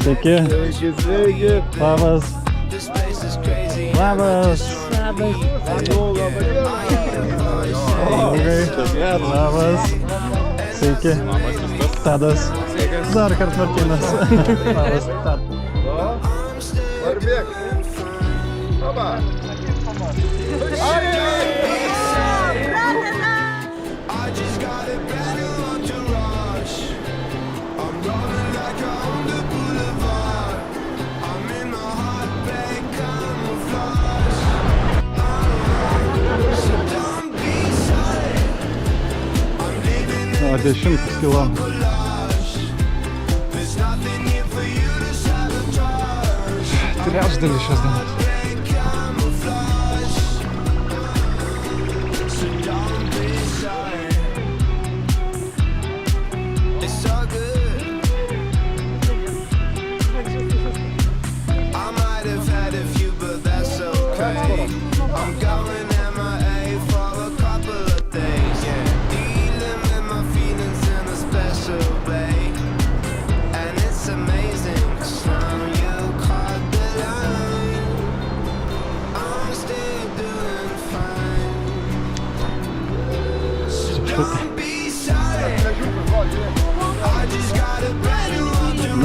Sveiki. Sveiki. Labas. Labas. Labas. Sveiki. Tadas. Dar kart Martynas. Labas. Varbėk. Baba. O 10 kilometrų. Trečdalis šios dienos.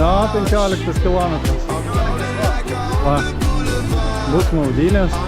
No, 15 kilometras. Va, bus maudynės.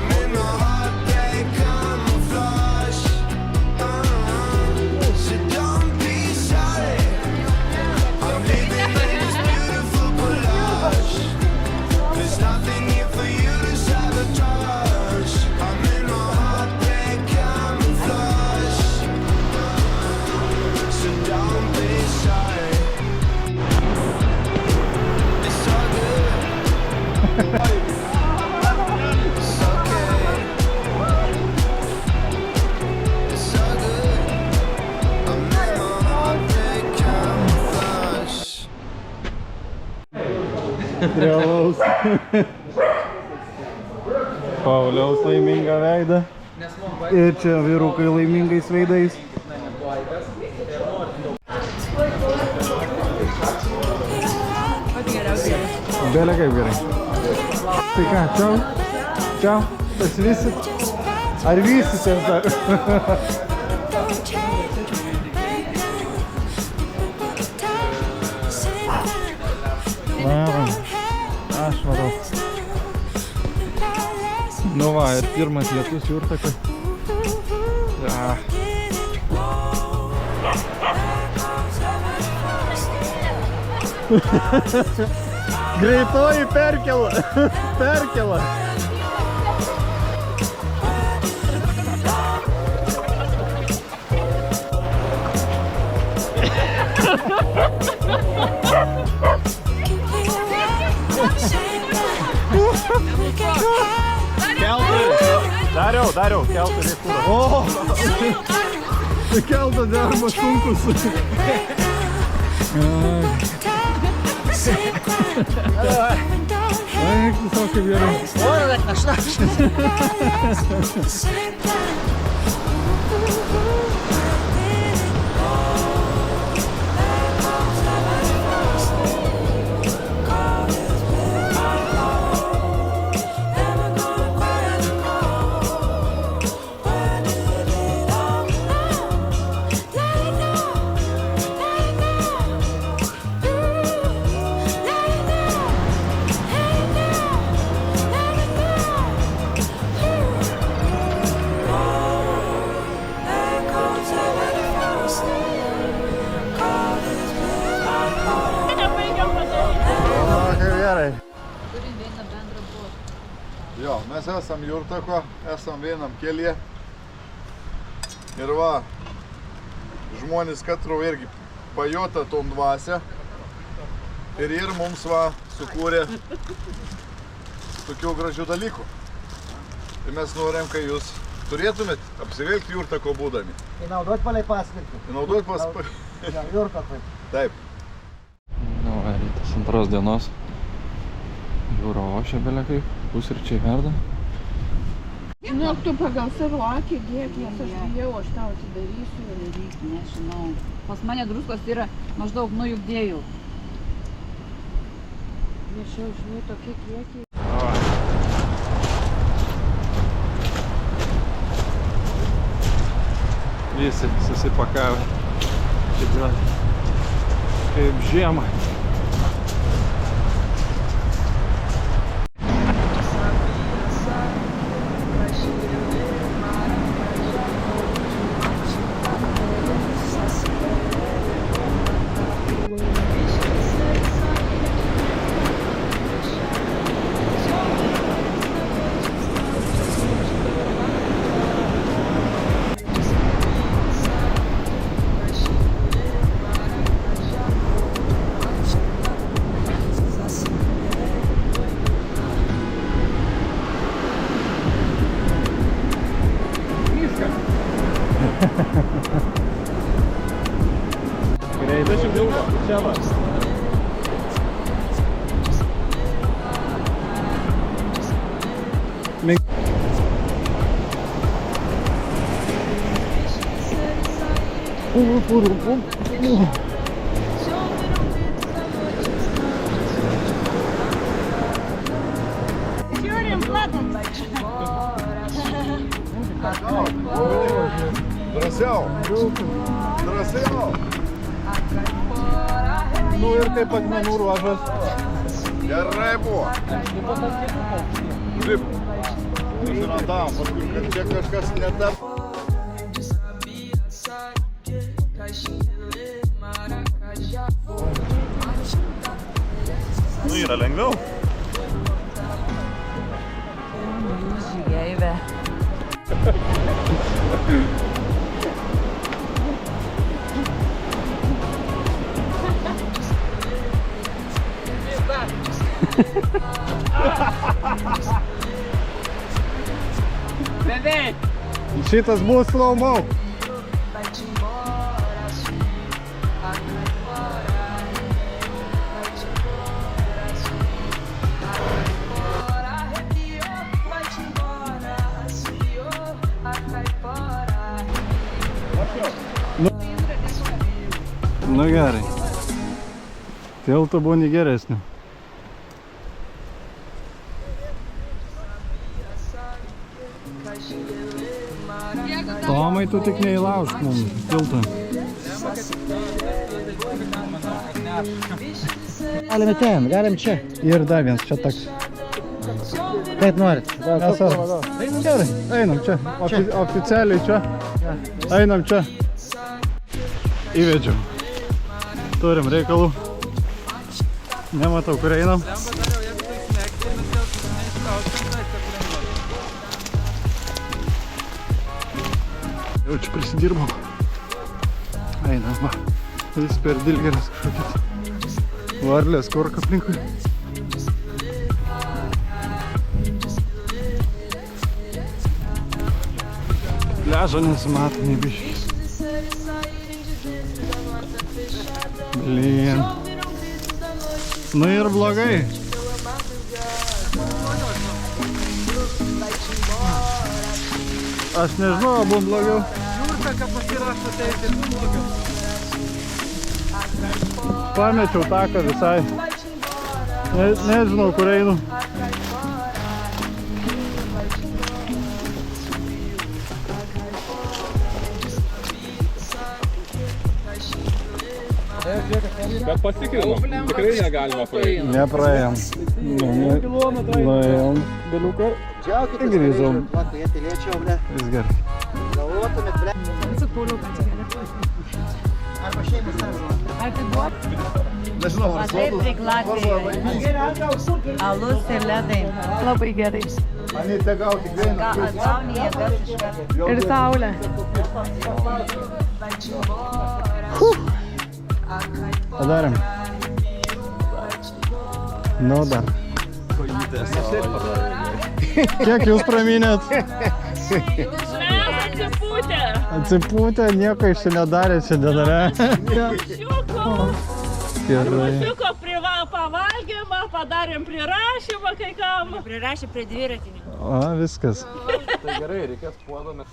Pauliaus. Pauliaus laimingą veidą. Ir čia vyrukai laimingais veidais. Belė kaip gerai. Tai ką, čiau? Čiau? Pasivysit? Ar vysitės dar? Varom. Aš varau. Nu va, ir pirmas lietus Jurtakui. Ja. Greitoji perkela. Perkela. Dariau, keltų reikūrą. O! Kelto darbas sunkus. Eik, visok kaip gerai. Ora, bet našnaš. Jo, mes esam Jurtako, esam vienam kelyje. Ir va, žmonės katru irgi pajota tom dvasia. Ir mums va sukūrė tokių gražių dalykų. Tai mes norim, kai jūs turėtumėt apsivilkti Jurtako būdami. Įnaudot palei paskirtį. Įnaudot paskirtį. Jurtakui. Taip. Nu, rytas antros dienos. Jūra ošia belė kaip, pusryčiai verda. Nu, tu pagal savo akį dėk, nes aš bijau, aš tau atidarysiu. Daryk, nežinau. Pas mane druskos yra maždaug nuo judėjų. Nešiau, žinai, tokie kiekiai. Visi susipakavę. Kaip žiemą. Greitai šimtauko, čia va. Drąsiau. Drąsiau. Nu ir kaip akmenų ruožas. Gerai buvo. Taip. Susirandam, paskui čia kažkas netap. Nu yra lengviau. Žygeivė. Šitas bus slow-mo. Nu gerai. Tiltu būni geresniu. Tomai, tu tik neįlaužk mums tiltą. Galime ten, galim čia. Ir dar vienas čia toks. Kaip norit. Mes gerai, einam čia. Oficialiai čia. Einam čia. Įvedžiau. Turim reikalų. Nematau, kur einam. Jau čia prisidirbom. Einam, va. Vis per dilgeras kažkokias. Varlės korka aplinkui. Pliažo nesimato nei biškis. Blin. Nu ir blogai. Aš nežinau, abu blogiau. Pamečiau taką visai. Nežinau, kur einu. Bet pasikrinom, tikrai negalima praeiti. Nepraėjom. Nuėjom dėliuką. Džiaukitės, Grįžom. jie tylėčiau, ble. Vis gerai. Galvotumėt, ble. Arba šeimas tarp. Nežinau, ar Taip, tik Latvijoje. Alus ir ledai. Labai gerai. Mane te gauti vieną. Atgauni jėgas iš karto. Ir saulė. Padarėm. Nu dar. Kiek jūs pramynėt? Atsipūtę, nieko iš čia nedarė šiandien, ar? Gerai. Šuko pavalgymą, padarėm prirašymą kai kam. Prirašė prie dviratininkų. O, viskas. Tai gerai, reikės puodome.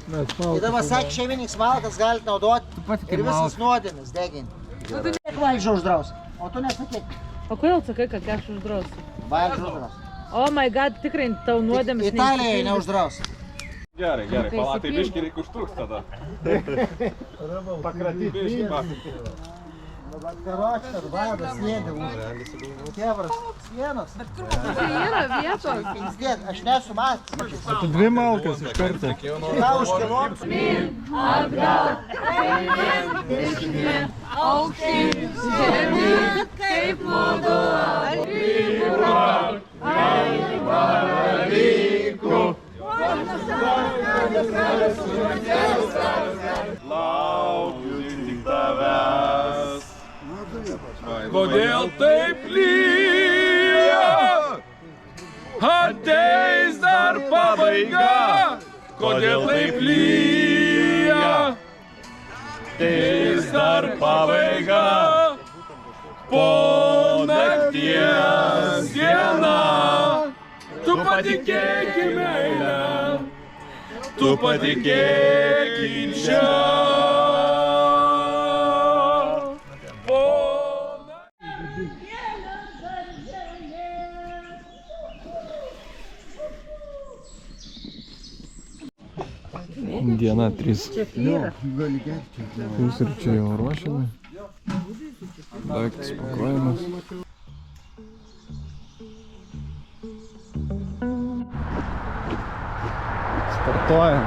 Tada pasakė, šeimininkas malkas galite naudoti ir visas nuodėmis deginti. Tiek valdžia uždraus, o tu nesakyk. O kodėl sakai, kad keš uždraus? Bajeris uždraus. Oh my god, tikrai tau nuodėmis Italijoje neuždraus. Gerai, palatai biškį reikia užtruks tada. Pakratyti. Biškį. Karočią, vadas, sėdė už. Kevras, sienos. Tai yra vietos. Pizdiet, aš nesu matęs. Tu 2 malkas iš karto. Ką už kilom? Atgal, kairėn, dešinėn, aukštyn, žemyn, kaip modu atvyko, atvyko. Laukiu tik tavęs. Kodėl taip lyja? Ateis dar pabaiga. Kodėl taip lyja? Ateis dar pabaiga. Po nakties diena. Tu patikėk į meilę. Tu patikėk į čia. Diena 3. Pusryčiai jau ruošiami. Daiktas pakuojamas. Startuojam.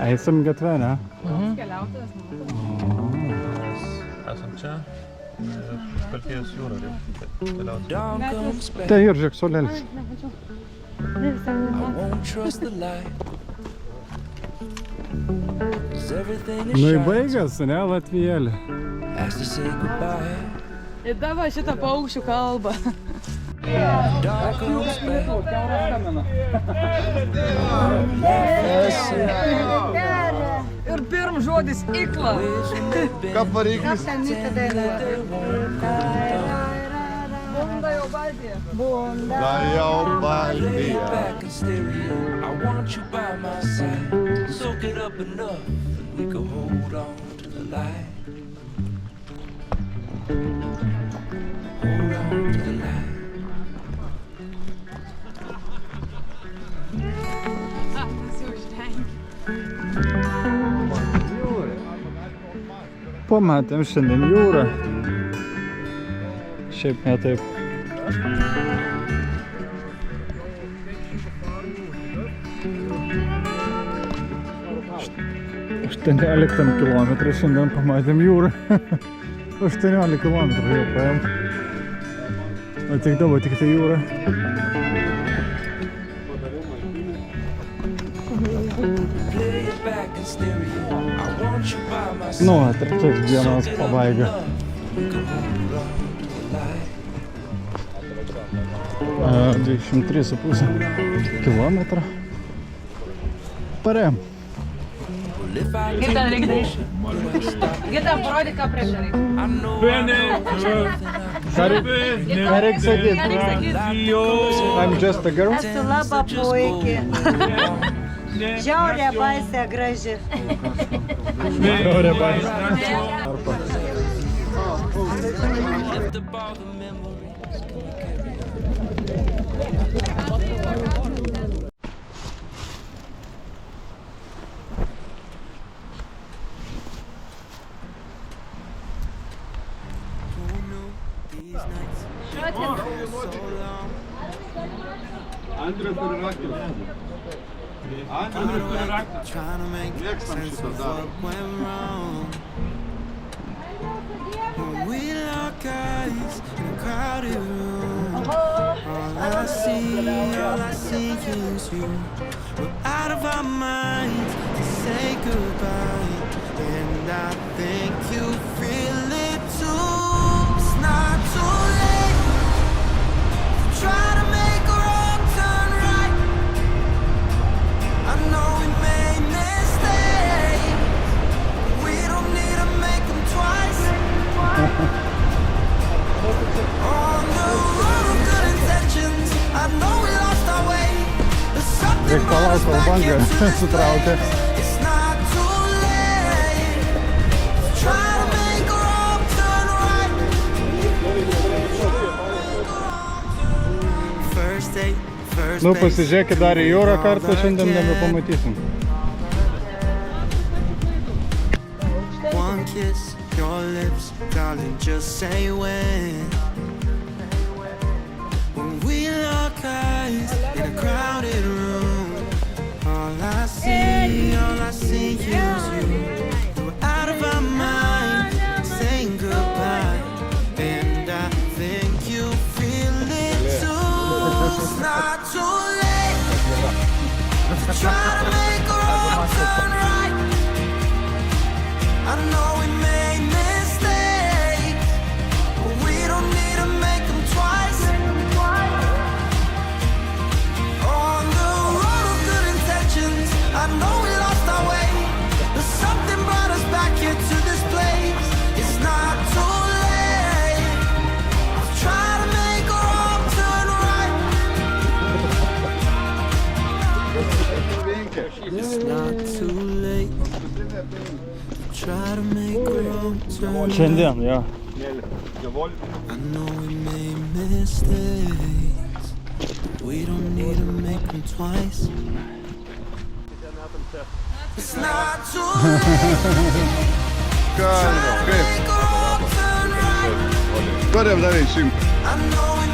Eisim gatvę, ne? Esam čia, Škaltijos jūra reikia keliauti. Tai ir žiūrėk, solėlis. Nu į baigas, ne, Latvijėlė? Ir dabar šitą paukščių kalbą. Ir pirm žodis ikla. Ką variklis? Bunda jau Baltija. Da jau Baltija. I want you by my side. Soak it up enough that we can hold on to the light. Hold on to the light. Pamatėm šiandien jūrą. Šiaip ne taip. Aštuonioliktam kilometrą šiandien pamatėm jūrą. 18 kilometrų jau paėm. O tik dabar tik tai jūra. Nu, trečios dienos pabaiga. 23,5 kilometrą. Parėm. Kaip ten reikia daryti? Gita, parodyk, ką prieš reikia. Ką reikia sakyti? I'm just a girl. Esu laba puikiai. Žiaurė baisė graži. Žiaurė baisė. Andrius turi raktus. Andrius turi raktus. Mėgstam šitą darbą. We lock eyes in a crowded room. All I see is you. We're out of our minds to say goodbye. And I think you feel it too. It's not too late to try to make a wrong turn right. I know we made mistakes. We don't need to make them twice. Reik palauk, kol banga sutraukia. It's not too late. Try to make a wrong turn right. First date, first Nu, base. pasižiūrėkit dar į jūrą kartą, šiandien nebepamatysim. One kiss, your lips, darling, just say when. When we lock eyes in a crowded room, all I see is you. We're out of our mind, saying goodbye, and I think you feel it too. It's not too late to try to make a wrong turn right. I know we made mistakes, but we don't need to make them twice. On the road of good intentions, I know we lost our way, but something brought us back here to this place. It's not too late. I'll try to make a wrong turn right. It's not too late. Try to make a wrong turn. Šiandien, jo. I know we made mistakes. We don't need to make them twice. It's not too late. Kalba, kaip? Make a wrong turn right. Turim dar 100. I know we